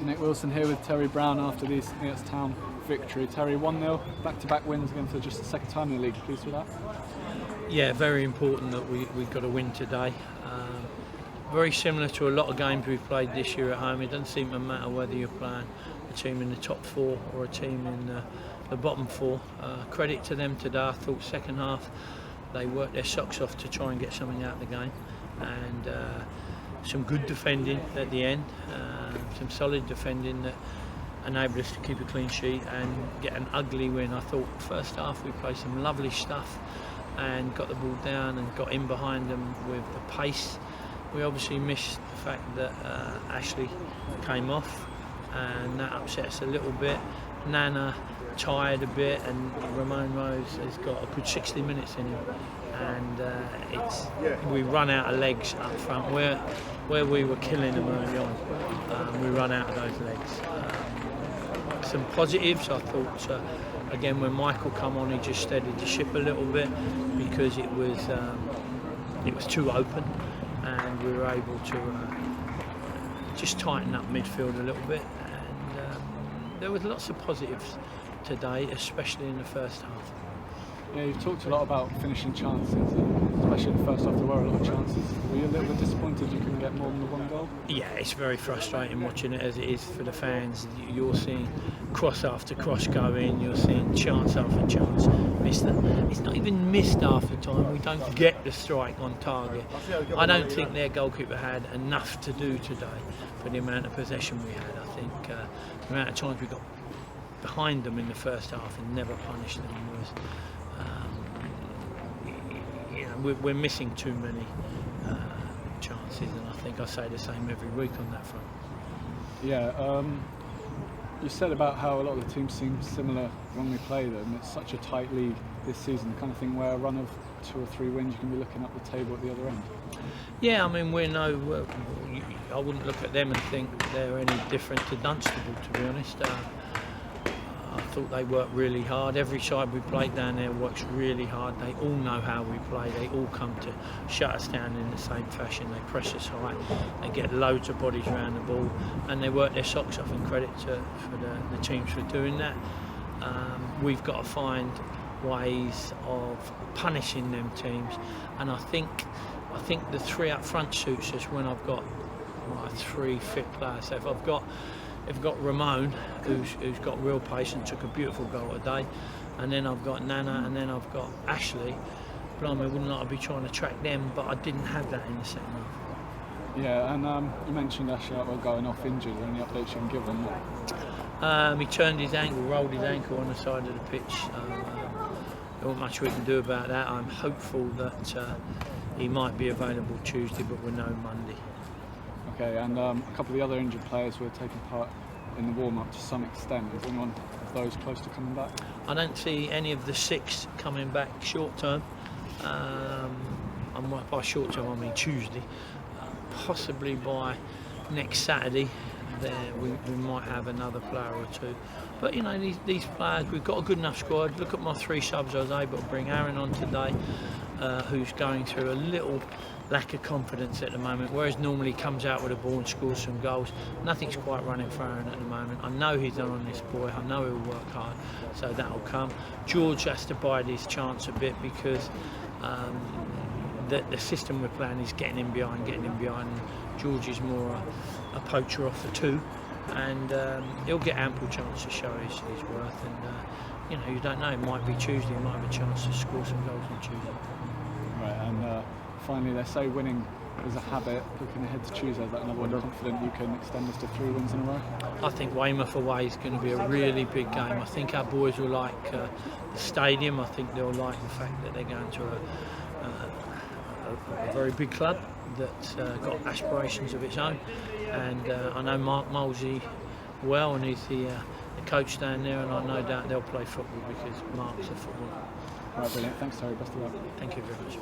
Nick Wilson here with Terry Brown after the Neots Town victory. Terry, 1-0, back-to-back wins again for just the second time in the league. Pleased with that? Yeah, very important that we got a win today. Very similar to a lot of games we've played this year at home. It doesn't seem to matter whether you're playing a team in the top four or a team in the bottom four. Credit to them today. I thought second half they worked their socks off to try and get something out of the game, and some good defending at the end, some solid defending that enabled us to keep a clean sheet and get an ugly win. I thought first half we played some lovely stuff and got the ball down and got in behind them with the pace. We obviously missed the fact that Ashley came off, and that upset us a little bit. Nana tired a bit, and Ramon Rose has got a good 60 minutes in him, and we run out of legs up front where we were killing them early on. We run out of those legs. Some positives, I thought. Again, when Michael come on, he just steadied the ship a little bit because it was too open, and we were able to just tighten up midfield a little bit. And there was lots of positives today, especially in the first half. Yeah, you've talked a lot about finishing chances, especially in the first half. There were a lot of chances. Were you a little bit disappointed you couldn't get more than the one goal? Yeah, it's very frustrating watching it, as it is for the fans. You're seeing cross after cross go in, you're seeing chance after chance. It's not even missed half the time. We don't get the strike on target. I don't think their goalkeeper had enough to do today for the amount of possession we had. I think the amount of times we got behind them in the first half and never punished them was... we're missing too many chances, and I think I say the same every week on that front. Yeah, you said about how a lot of the teams seem similar when we play them. It's such a tight league this season, the kind of thing where a run of 2 or 3 wins you can be looking up the table at the other end. Yeah, I mean, I wouldn't look at them and think they're any different to Dunstable, to be honest. I thought they worked really hard. Every side we played down there works really hard. They all know how we play. They all come to shut us down in the same fashion. They press us high. They get loads of bodies around the ball, and they work their socks off. And credit for the teams for doing that. We've got to find ways of punishing them teams, and I think the 3 up front suits us when I've got my 3 fit players. So if I've got Ramon, who's got real pace and took a beautiful goal today, and then I've got Nana, and then I've got Ashley. Blimey, I wouldn't like to be trying to track them, but I didn't have that in the second half. Yeah, and you mentioned Ashley going off injured. Are there any updates you can give on that? He turned his ankle, rolled his ankle on the side of the pitch. There wasn't much we can do about that. I'm hopeful that he might be available Tuesday, but we'll know Monday. Okay, and a couple of the other injured players were taking part in the warm-up to some extent. Is anyone of those close to coming back? I don't see any of the 6 coming back short term. By short term I mean Tuesday. Possibly by next Saturday we might have another player or 2. But you know, these players, we've got a good enough squad. Look at my 3 subs I was able to bring. Aaron on today, who's going through a little lack of confidence at the moment, whereas normally he comes out with a ball and scores some goals. Nothing's quite running for Aaron at the moment. I know he's an honest boy. I know he'll work hard, so that'll come. George has to bide his chance a bit because the system we're playing is getting him behind. George is more a poacher off the 2, and he'll get ample chance to show his worth. And you know, you don't know. It might be Tuesday. He might have a chance to score some goals on Tuesday. Right, and finally, they say winning is a habit. Looking ahead to Tuesday, is that another one confident you can extend this to 3 wins in a row? I think Weymouth away is going to be a really big game. I think our boys will like the stadium. I think they'll like the fact that they're going to a very big club that's got aspirations of its own. And I know Mark Molesey well, and he's the coach down there, and I no doubt they'll play football because Mark's a footballer. Right, brilliant. Thanks, Terry. Best of luck. Thank you very much.